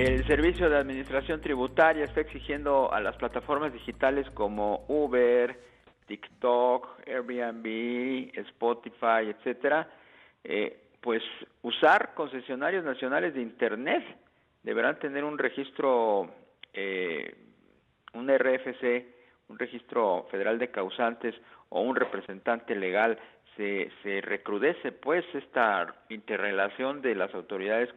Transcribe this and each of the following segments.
El Servicio de Administración Tributaria está exigiendo a las plataformas digitales como Uber, TikTok, Airbnb, Spotify, etcétera, pues usar concesionarios nacionales de Internet. Deberán tener un registro, un RFC, un registro federal de causantes o un representante legal. Se recrudece pues esta interrelación de las autoridades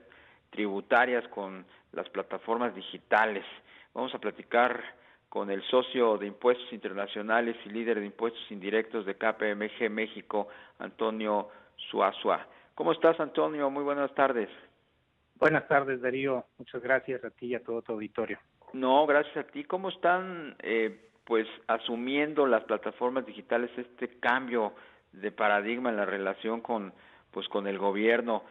tributarias con las plataformas digitales. Vamos a platicar con el socio de Impuestos Internacionales y líder de Impuestos Indirectos de KPMG México, Antonio Suazua. ¿Cómo estás, Antonio? Muy buenas tardes. Buenas tardes, Darío. Muchas gracias a ti y a todo tu auditorio. No, gracias a ti. ¿Cómo están pues asumiendo las plataformas digitales este cambio de paradigma en la relación con el gobierno?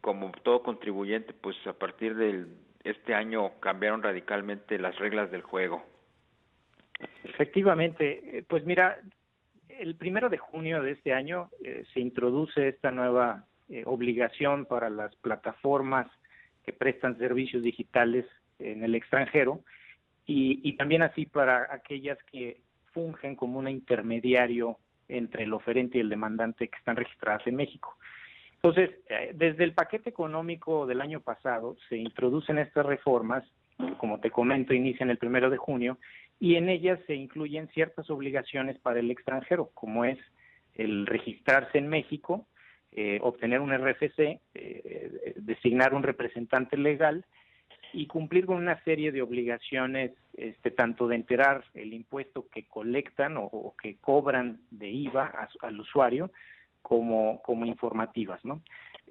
Como todo contribuyente, pues a partir de este año cambiaron radicalmente las reglas del juego. Efectivamente, pues mira, el 1 de junio de este año se introduce esta nueva obligación para las plataformas que prestan servicios digitales en el extranjero y también así para aquellas que fungen como un intermediario entre el oferente y el demandante que están registradas en México. Entonces, desde el paquete económico del año pasado se introducen estas reformas, como te comento, inician el 1 de junio, y en ellas se incluyen ciertas obligaciones para el extranjero, como es el registrarse en México, obtener un RFC, designar un representante legal y cumplir con una serie de obligaciones, tanto de enterar el impuesto que colectan o que cobran de IVA al usuario, como informativas, ¿no?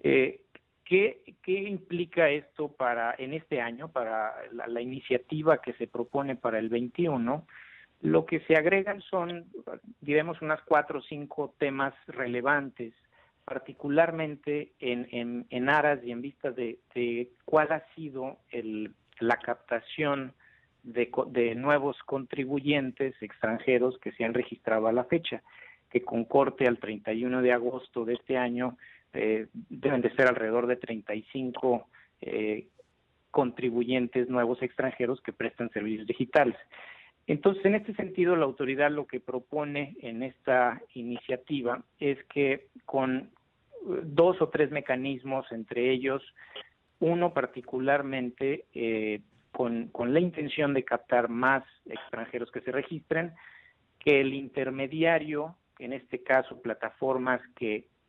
¿Qué implica esto en este año, para la iniciativa que se propone para el 21? Lo que se agregan son, diremos, unas 4 o 5 temas relevantes, particularmente en aras y en vistas de cuál ha sido la captación de nuevos contribuyentes extranjeros que se han registrado a la fecha, que con corte al 31 de agosto de este año deben de ser alrededor de 35 contribuyentes nuevos extranjeros que prestan servicios digitales. Entonces, en este sentido, la autoridad lo que propone en esta iniciativa es que con 2 o 3 mecanismos, entre ellos uno particularmente con la intención de captar más extranjeros que se registren, que el intermediario, en este caso plataformas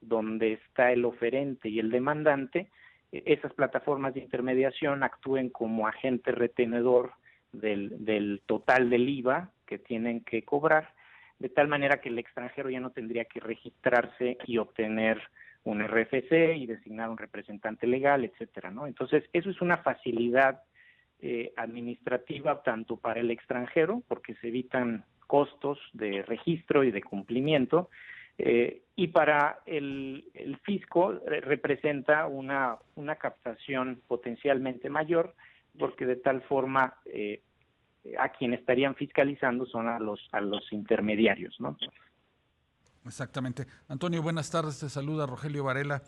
donde está el oferente y el demandante, esas plataformas de intermediación actúen como agente retenedor del total del IVA que tienen que cobrar, de tal manera que el extranjero ya no tendría que registrarse y obtener un RFC y designar un representante legal, etcétera, ¿no? Entonces, eso es una facilidad administrativa tanto para el extranjero, porque se evitan costos de registro y de cumplimiento, y para el fisco representa una captación potencialmente mayor, porque de tal forma a quien estarían fiscalizando son a los intermediarios, ¿no? Exactamente. Antonio, buenas tardes, te saluda Rogelio Varela.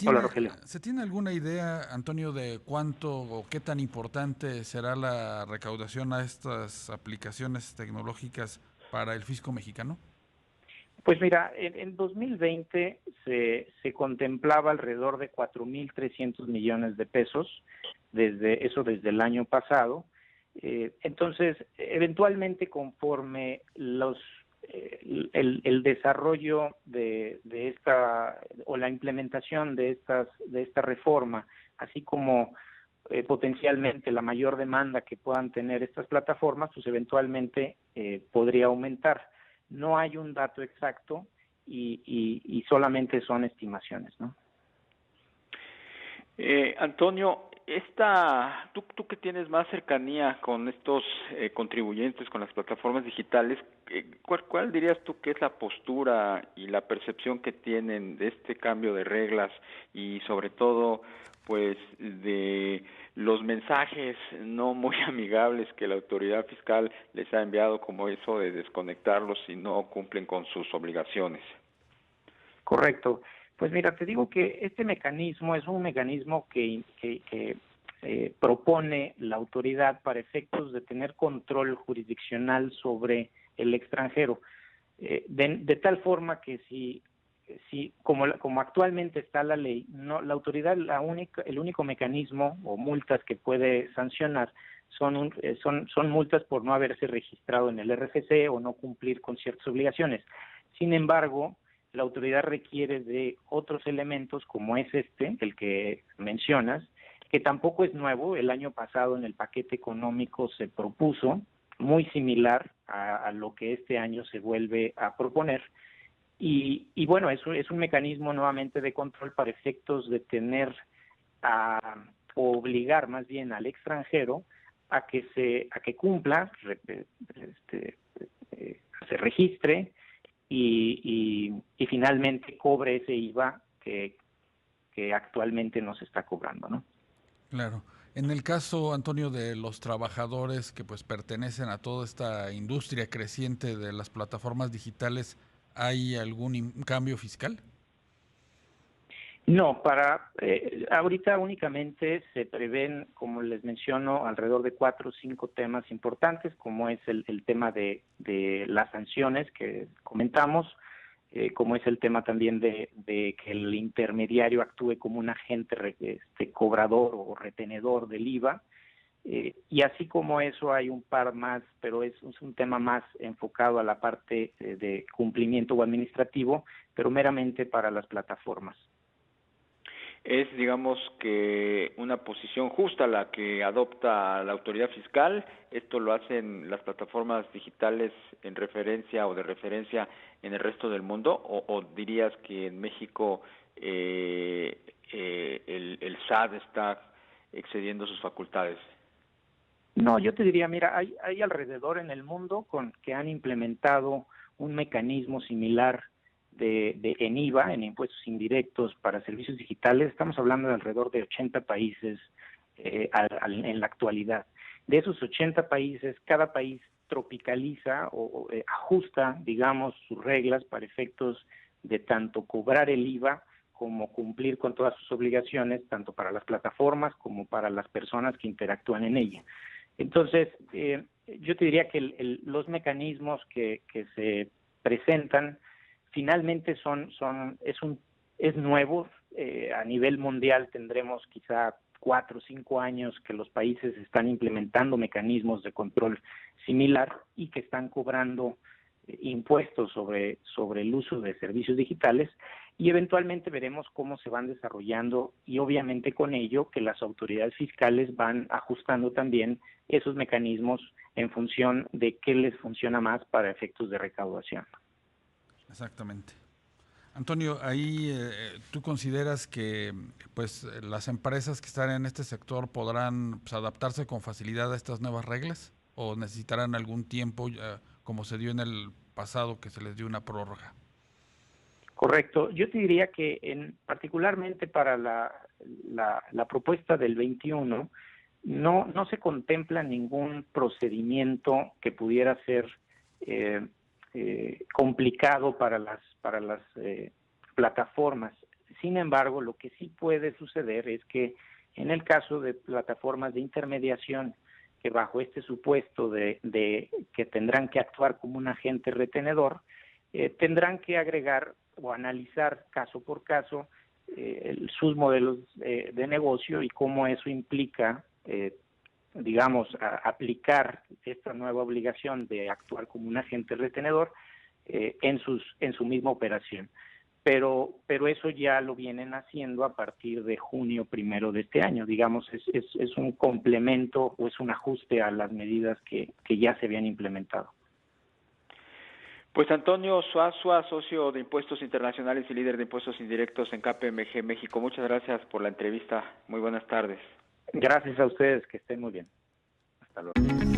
Hola, Rogelio. ¿Se tiene alguna idea, Antonio, de cuánto o qué tan importante será la recaudación a estas aplicaciones tecnológicas para el fisco mexicano? Pues mira, en 2020 se contemplaba alrededor de 4,300 millones de pesos, desde el año pasado. Entonces, eventualmente, conforme el desarrollo de esta o la implementación de esta reforma, así como potencialmente la mayor demanda que puedan tener estas plataformas, pues eventualmente podría aumentar. No hay un dato exacto y solamente son estimaciones, ¿no? Antonio, tú que tienes más cercanía con estos contribuyentes, con las plataformas digitales, ¿cuál dirías tú que es la postura y la percepción que tienen de este cambio de reglas y sobre todo, pues, de los mensajes no muy amigables que la autoridad fiscal les ha enviado, como eso de desconectarlos si no cumplen con sus obligaciones? Correcto. Pues mira, te digo que este mecanismo es un mecanismo que propone la autoridad para efectos de tener control jurisdiccional sobre el extranjero, de tal forma que si como actualmente está la ley, no, la autoridad, el único mecanismo o multas que puede sancionar son multas por no haberse registrado en el RFC o no cumplir con ciertas obligaciones. Sin embargo, la autoridad requiere de otros elementos como es el que mencionas, que tampoco es nuevo. El año pasado en el paquete económico se propuso, muy similar a lo que este año se vuelve a proponer. Y bueno, eso es un mecanismo nuevamente de control para efectos de tener o obligar más bien al extranjero a que cumpla, se registre y finalmente cobre ese IVA que actualmente no se está cobrando, ¿no? Claro. En el caso, Antonio, de los trabajadores que pues pertenecen a toda esta industria creciente de las plataformas digitales, ¿hay algún cambio fiscal? No, ahorita únicamente se prevén, como les menciono, alrededor de 4 o 5 temas importantes, como es el tema de las sanciones que comentamos, como es el tema también de que el intermediario actúe como un agente cobrador o retenedor del IVA, y así como eso hay un par más, pero es un tema más enfocado a la parte de cumplimiento o administrativo, pero meramente para las plataformas. Es, digamos, que una posición justa la que adopta la autoridad fiscal. Esto lo hacen las plataformas digitales en referencia o de referencia en el resto del mundo, o dirías que en México el SAT está excediendo sus facultades. No, yo te diría, mira, hay alrededor en el mundo que han implementado un mecanismo similar en IVA, en impuestos indirectos para servicios digitales. Estamos hablando de alrededor de 80 países en la actualidad. De esos 80 países, cada país tropicaliza o ajusta, digamos, sus reglas para efectos de tanto cobrar el IVA como cumplir con todas sus obligaciones, tanto para las plataformas como para las personas que interactúan en ella. Entonces, yo te diría que los mecanismos que se presentan finalmente es nuevo. A nivel mundial tendremos quizá 4 o 5 años que los países están implementando mecanismos de control similar y que están cobrando impuestos sobre el uso de servicios digitales, y eventualmente veremos cómo se van desarrollando, y obviamente con ello que las autoridades fiscales van ajustando también esos mecanismos en función de qué les funciona más para efectos de recaudación. Exactamente. Antonio, ahí tú consideras que pues las empresas que están en este sector podrán pues, adaptarse con facilidad a estas nuevas reglas, o necesitarán algún tiempo, como se dio en el pasado, que se les dio una prórroga. Correcto. Yo te diría que particularmente para la propuesta del 21 no se contempla ningún procedimiento que pudiera ser complicado para las plataformas. Sin embargo, lo que sí puede suceder es que en el caso de plataformas de intermediación, que bajo este supuesto de que tendrán que actuar como un agente retenedor, tendrán que agregar o analizar caso por caso sus modelos de negocio y cómo eso implica, aplicar esta nueva obligación de actuar como un agente retenedor en su misma operación. Pero eso ya lo vienen haciendo a partir de junio 1 de este año. Digamos, es un complemento o es un ajuste a las medidas que ya se habían implementado. Pues Antonio Suazua, socio de Impuestos Internacionales y líder de Impuestos Indirectos en KPMG México. Muchas gracias por la entrevista. Muy buenas tardes. Gracias a ustedes, que estén muy bien. Hasta luego.